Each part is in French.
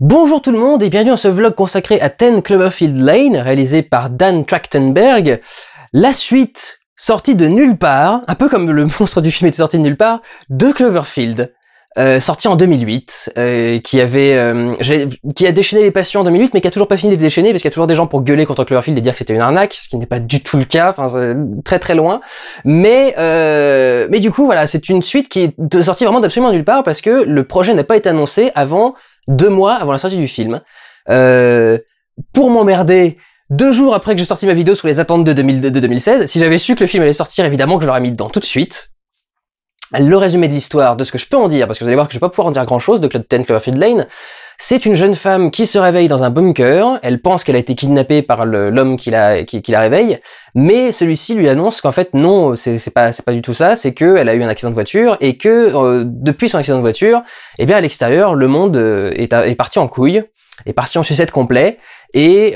Bonjour tout le monde et bienvenue dans ce vlog consacré à 10 Cloverfield Lane, réalisé par Dan Trachtenberg. La suite, sortie de nulle part, un peu comme le monstre du film était sorti de nulle part, de Cloverfield, sorti en 2008, qui a déchaîné les passions en 2008, mais qui a toujours pas fini de déchaîner, parce qu'il y a toujours des gens pour gueuler contre Cloverfield et dire que c'était une arnaque, ce qui n'est pas du tout le cas, enfin, c'est très très loin. Mais du coup, voilà, c'est une suite qui est sortie vraiment d'absolument nulle part, parce que le projet n'a pas été annoncé avant 2 mois avant la sortie du film. Pour m'emmerder, 2 jours après que j'ai sorti ma vidéo sur les attentes de 2016, si j'avais su que le film allait sortir, évidemment que je l'aurais mis dedans tout de suite. Le résumé de l'histoire, de ce que je peux en dire, parce que vous allez voir que je vais pas pouvoir en dire grand chose de 10 Cloverfield Lane, c'est une jeune femme qui se réveille dans un bunker, elle pense qu'elle a été kidnappée par l'homme qui la réveille, mais celui-ci lui annonce qu'en fait non, c'est pas du tout ça, c'est qu'elle a eu un accident de voiture, et que depuis son accident de voiture, eh bien à l'extérieur, le monde est parti en couille, est parti en sucette complet, et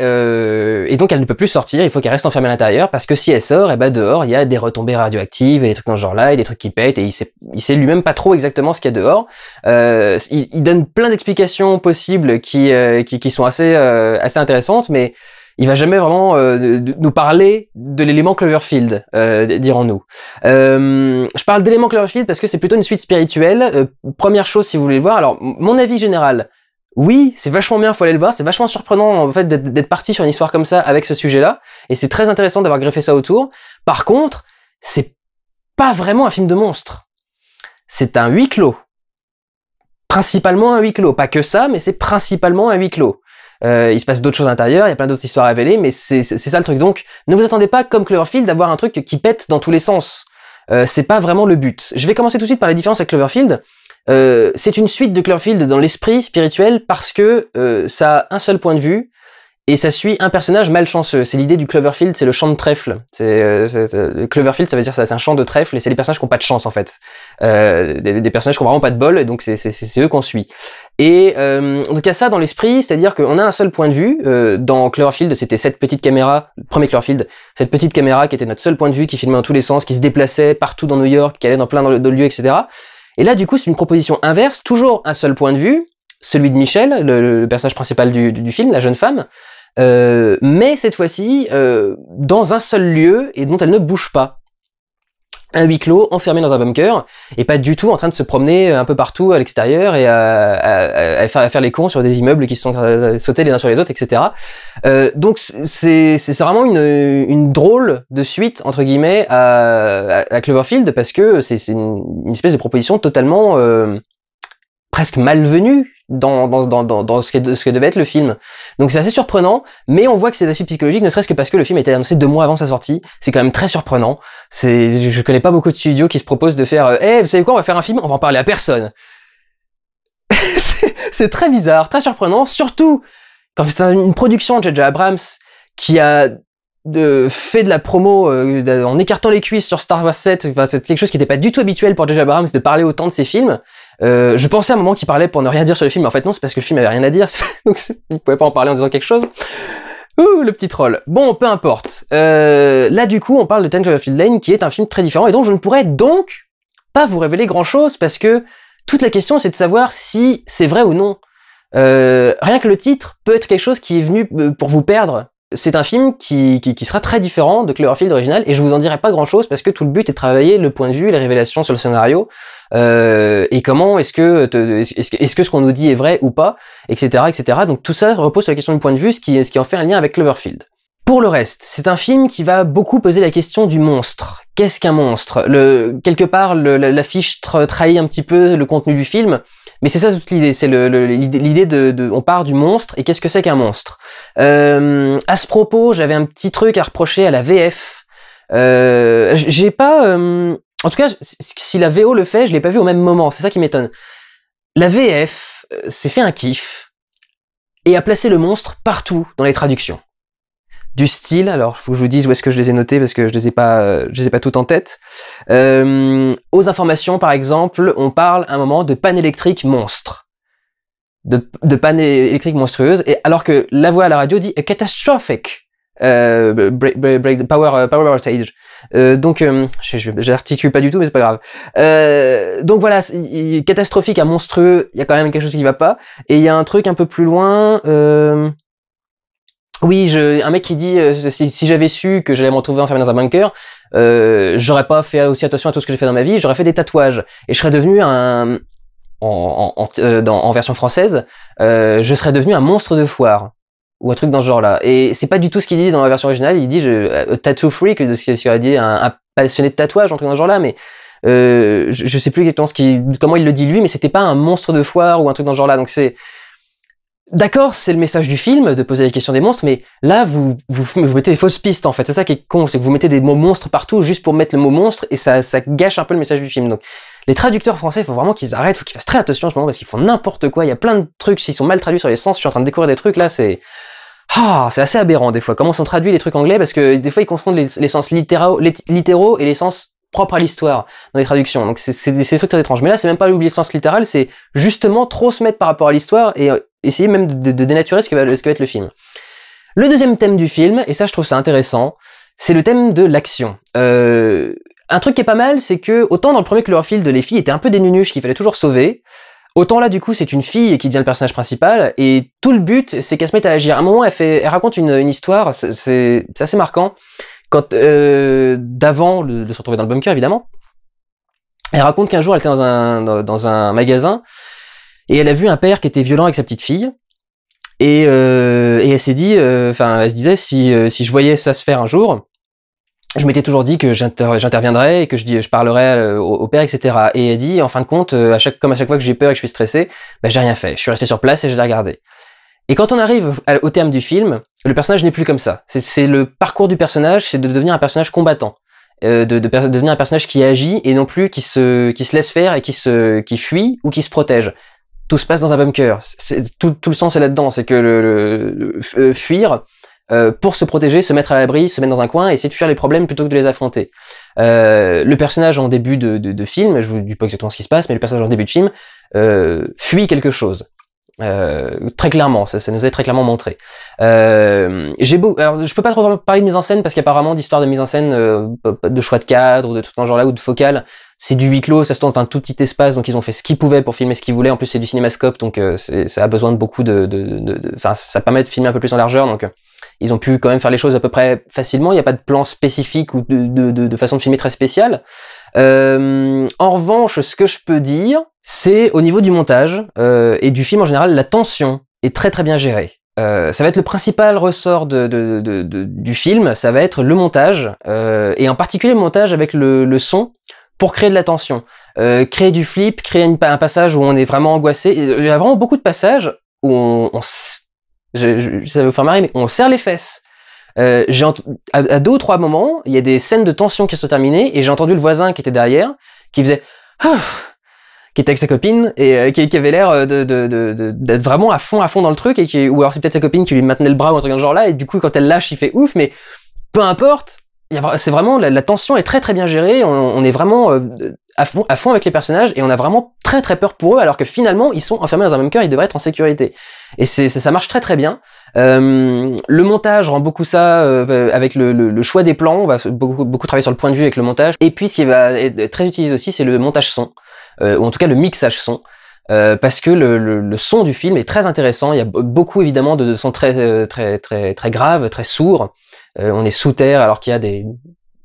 donc elle ne peut plus sortir, il faut qu'elle reste enfermée à l'intérieur, parce que si elle sort, et ben dehors, il y a des retombées radioactives, et des trucs dans ce genre-là, et des trucs qui pètent, et il sait lui-même pas trop exactement ce qu'il y a dehors. Il donne plein d'explications possibles qui sont assez intéressantes, mais il va jamais vraiment nous parler de l'élément Cloverfield, dirons-nous. Je parle d'élément Cloverfield parce que c'est plutôt une suite spirituelle. Première chose, si vous voulez le voir, alors mon avis général, oui, c'est vachement bien, faut aller le voir, c'est vachement surprenant en fait d'être parti sur une histoire comme ça avec ce sujet-là, et c'est très intéressant d'avoir greffé ça autour. Par contre, c'est pas vraiment un film de monstre. C'est un huis clos. Principalement un huis clos. Pas que ça, mais c'est principalement un huis clos. Il se passe d'autres choses à l'intérieur, il y a plein d'autres histoires à révéler, mais c'est ça le truc. Donc, ne vous attendez pas, comme Cloverfield, d'avoir un truc qui pète dans tous les sens. C'est pas vraiment le but. Je vais commencer tout de suite par la différence avec Cloverfield. C'est une suite de Cloverfield dans l'esprit spirituel parce que ça a un seul point de vue et ça suit un personnage malchanceux. C'est l'idée du Cloverfield, c'est le champ de trèfle. Cloverfield, ça veut dire ça, c'est un champ de trèfle et c'est les personnages qui ont pas de chance en fait. Des personnages qui ont vraiment pas de bol et donc c'est eux qu'on suit. Et donc il y a ça dans l'esprit, c'est-à-dire qu'on a un seul point de vue. Dans Cloverfield, c'était cette petite caméra, le premier Cloverfield, cette petite caméra qui était notre seul point de vue, qui filmait dans tous les sens, qui se déplaçait partout dans New York, qui allait dans plein de lieux, etc. Et là, du coup, c'est une proposition inverse, toujours un seul point de vue, celui de Michelle, le personnage principal du film, la jeune femme, mais cette fois-ci, dans un seul lieu, et dont elle ne bouge pas. Un huis clos, enfermé dans un bunker, et pas du tout en train de se promener un peu partout à l'extérieur, et à faire les cons sur des immeubles qui sont sautés les uns sur les autres, etc. Donc c'est vraiment une drôle de suite, entre guillemets, à Cloverfield, parce que c'est une espèce de proposition totalement presque malvenue dans ce que devait être le film. Donc c'est assez surprenant, mais on voit que c'est de la suite psychologique, ne serait-ce que parce que le film a été annoncé 2 mois avant sa sortie. C'est quand même très surprenant. Je connais pas beaucoup de studios qui se proposent de faire vous savez quoi, on va faire un film, on va en parler à personne. c'est très bizarre, très surprenant, surtout quand c'est une production de J.J. Abrams qui a fait de la promo en écartant les cuisses sur Star Wars 7, enfin, c'est quelque chose qui n'était pas du tout habituel pour J.J. Abrams de parler autant de ses films. Je pensais à un moment qu'il parlait pour ne rien dire sur le film, mais en fait non, c'est parce que le film avait rien à dire, donc il pouvait pas en parler en disant quelque chose. Ouh, le petit troll. Bon, peu importe. Là du coup, on parle de 10 Cloverfield Lane, qui est un film très différent, et dont je ne pourrais donc pas vous révéler grand chose, parce que toute la question c'est de savoir si c'est vrai ou non. Rien que le titre peut être quelque chose qui est venu pour vous perdre. C'est un film qui sera très différent de Cloverfield original, et je vous en dirai pas grand chose parce que tout le but est de travailler le point de vue, les révélations sur le scénario, et comment est-ce que ce qu'on nous dit est vrai ou pas, etc., etc. Donc tout ça repose sur la question du point de vue, ce qui en fait un lien avec Cloverfield. Pour le reste, c'est un film qui va beaucoup poser la question du monstre. Qu'est-ce qu'un monstre? Quelque part, l'affiche trahit un petit peu le contenu du film, mais c'est ça toute l'idée. C'est l'idée on part du monstre, et qu'est-ce que c'est qu'un monstre? À ce propos, j'avais un petit truc à reprocher à la VF. J'ai pas... en tout cas, si la VO le fait, je l'ai pas vu au même moment, c'est ça qui m'étonne. La VF s'est fait un kiff, et a placé le monstre partout dans les traductions. Du style, alors faut que je vous dise où est-ce que je les ai notés parce que je les ai pas toutes en tête. Aux informations par exemple, on parle à un moment de panne électrique monstre, de panne électrique monstrueuse, et alors que la voix à la radio dit a catastrophic Power Stage. Donc, j'articule pas du tout, mais c'est pas grave. Donc voilà, catastrophique à monstrueux, il y a quand même quelque chose qui va pas. Et il y a un truc un peu plus loin. Oui, un mec qui dit si j'avais su que j'allais me retrouver enfermé dans un bunker, j'aurais pas fait aussi attention à tout ce que j'ai fait dans ma vie, j'aurais fait des tatouages et je serais devenu en version française, je serais devenu un monstre de foire ou un truc dans ce genre-là. Et c'est pas du tout ce qu'il dit dans la version originale. Il dit tattoo freak, ce qu'il a dit un passionné de tatouage, un truc dans ce genre-là, mais je sais plus exactement comment il le dit lui, mais c'était pas un monstre de foire ou un truc dans ce genre-là. Donc c'est d'accord, c'est le message du film de poser les questions des monstres, mais là vous mettez des fausses pistes en fait. C'est ça qui est con, c'est que vous mettez des mots monstres partout juste pour mettre le mot monstre et ça gâche un peu le message du film. Donc les traducteurs français, il faut vraiment qu'ils arrêtent, il faut qu'ils fassent très attention en ce moment parce qu'ils font n'importe quoi. Il y a plein de trucs, s'ils sont mal traduits sur les sens, je suis en train de découvrir des trucs là, c'est assez aberrant des fois. Comment sont traduits les trucs anglais, parce que des fois ils confondent les sens littéraux et les sens propres à l'histoire dans les traductions. Donc c'est des trucs très étranges. Mais là, c'est même pas oublier le sens littéral, c'est justement trop se mettre par rapport à l'histoire et essayer même de dénaturer ce que va être le film. Le deuxième thème du film, et ça je trouve ça intéressant, c'est le thème de l'action. Un truc qui est pas mal, c'est que autant dans le premier Cloverfield, les filles étaient un peu des nunuches qu'il fallait toujours sauver, autant là du coup c'est une fille qui devient le personnage principal et tout le but c'est qu'elle se mette à agir. À un moment elle raconte une histoire, c'est assez marquant, quand d'avant de se retrouver dans le bunker évidemment. Elle raconte qu'un jour elle était dans un magasin et elle a vu un père qui était violent avec sa petite fille et elle s'est dit, elle se disait si je voyais ça se faire un jour, je m'étais toujours dit que j'interviendrais et que je parlerais au père, etc. Et elle dit, en fin de compte, comme à chaque fois que j'ai peur et que je suis stressé, j'ai rien fait. Je suis resté sur place et je l'ai regardé. Et quand on arrive au terme du film, le personnage n'est plus comme ça. C'est le parcours du personnage, c'est de devenir un personnage combattant. De devenir un personnage qui agit et non plus qui se laisse faire et qui fuit ou qui se protège. Tout se passe dans un bunker. Tout le sens est là-dedans, c'est que fuir, pour se protéger, se mettre à l'abri, se mettre dans un coin et essayer de fuir les problèmes plutôt que de les affronter. Le personnage en début de film, je vous dis pas exactement ce qui se passe, mais le personnage en début de film fuit quelque chose. Très clairement, ça nous est très clairement montré. Alors je peux pas trop parler de mise en scène parce qu'apparemment d'histoire de mise en scène, de choix de cadre ou de tout ce genre là ou de focale, c'est du huis clos, ça se tourne dans un tout petit espace, donc ils ont fait ce qu'ils pouvaient pour filmer ce qu'ils voulaient. En plus c'est du cinémascope, donc ça a besoin de beaucoup ça permet de filmer un peu plus en largeur, donc ils ont pu quand même faire les choses à peu près facilement. Il n'y a pas de plan spécifique ou de façon de filmer très spéciale. En revanche, ce que je peux dire, c'est au niveau du montage et du film en général, la tension est très très bien gérée. Ça va être le principal ressort du film, ça va être le montage, et en particulier le montage avec le son, pour créer de la tension. Créer du flip, créer un passage où on est vraiment angoissé. Il y a vraiment beaucoup de passages où ça va vous faire marrer, mais on serre les fesses. À 2 ou 3 moments, il y a des scènes de tension qui se sont terminées, et j'ai entendu le voisin qui était derrière, qui faisait qui était avec sa copine, et qui avait l'air d'être vraiment à fond dans le truc, ou alors c'est peut-être sa copine qui lui maintenait le bras ou un truc dans ce genre là, et du coup quand elle lâche, il fait ouf, mais peu importe, c'est vraiment, la tension est très très bien gérée, on est vraiment à fond avec les personnages, et on a vraiment très très peur pour eux, alors que finalement ils sont enfermés dans un bunker, ils devraient être en sécurité. Et ça marche très très bien. Le montage rend beaucoup ça avec le choix des plans, on va beaucoup travailler sur le point de vue avec le montage. Et puis ce qui va être très utilisé aussi, c'est le montage son, ou en tout cas le mixage son. Parce que le son du film est très intéressant, il y a beaucoup évidemment de sons très graves, très sourds. On est sous terre alors qu'il y a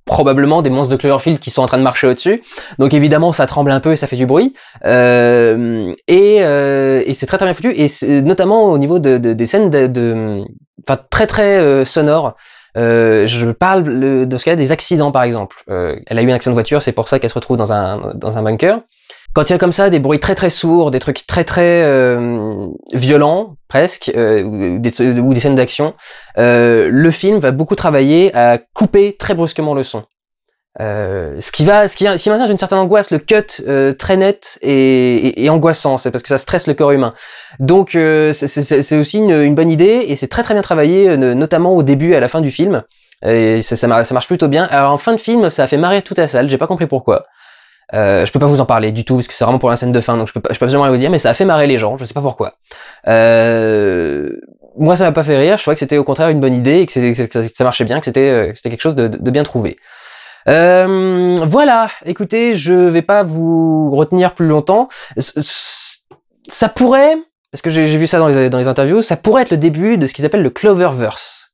probablement des monstres de Cloverfield qui sont en train de marcher au-dessus. Donc évidemment, ça tremble un peu et ça fait du bruit. Et c'est très très bien foutu. Et notamment au niveau des scènes très sonores. Je parle de ce cas des accidents par exemple. Elle a eu un accident de voiture, c'est pour ça qu'elle se retrouve dans un bunker. Quand il y a comme ça des bruits très sourds, des trucs très violents presque, ou des scènes d'action, le film va beaucoup travailler à couper très brusquement le son. Ce qui maintient une certaine angoisse, le cut très net et angoissant, c'est parce que ça stresse le corps humain. Donc c'est aussi une bonne idée, et c'est très bien travaillé, notamment au début et à la fin du film. Et ça marche plutôt bien. Alors en fin de film, ça a fait marrer toute la salle, j'ai pas compris pourquoi. Je peux pas vous en parler du tout parce que c'est vraiment pour la scène de fin, donc je peux absolument rien vous dire, mais ça a fait marrer les gens, je sais pas pourquoi. moi ça m'a pas fait rire, je trouvais que c'était au contraire une bonne idée et que ça marchait bien, que c'était quelque chose de bien trouvé. Voilà, écoutez, je vais pas vous retenir plus longtemps. Ça pourrait, parce que j'ai vu ça dans les interviews, ça pourrait être le début de ce qu'ils appellent le Cloververse,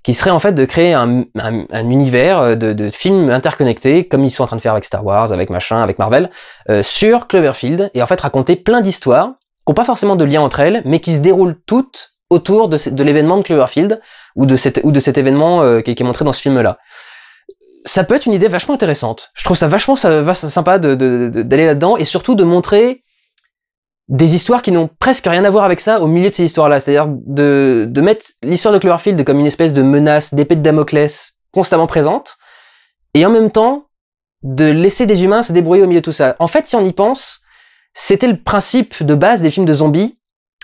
qui serait en fait de créer un univers de films interconnectés, comme ils sont en train de faire avec Star Wars, avec machin, avec Marvel, sur Cloverfield, et en fait raconter plein d'histoires, qui n'ont pas forcément de lien entre elles, mais qui se déroulent toutes autour de l'événement de Cloverfield, ou de cet événement qui est montré dans ce film-là. Ça peut être une idée vachement intéressante. Je trouve ça vachement sympa d'aller là-dedans, et surtout de montrer des histoires qui n'ont presque rien à voir avec ça au milieu de ces histoires-là. C'est-à-dire de mettre l'histoire de Cloverfield comme une espèce de menace, d'épée de Damoclès constamment présente, et en même temps, de laisser des humains se débrouiller au milieu de tout ça. En fait, si on y pense, c'était le principe de base des films de zombies,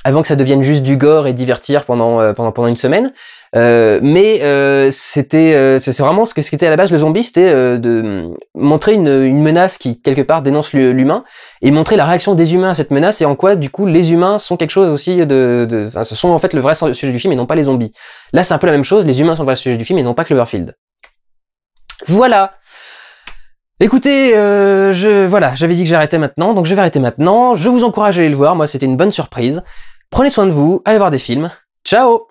avant que ça devienne juste du gore et divertir pendant une semaine. C'est vraiment ce qu'était à la base le zombie, c'était de montrer une menace qui quelque part dénonce l'humain et montrer la réaction des humains à cette menace et en quoi du coup les humains sont quelque chose aussi enfin, ce sont en fait le vrai sujet du film et non pas les zombies. Là c'est un peu la même chose, les humains sont le vrai sujet du film et non pas Cloverfield. Voilà. Écoutez, voilà, j'avais dit que j'arrêtais maintenant, donc je vais arrêter maintenant. Je vous encourage à aller le voir, moi c'était une bonne surprise. Prenez soin de vous, allez voir des films. Ciao!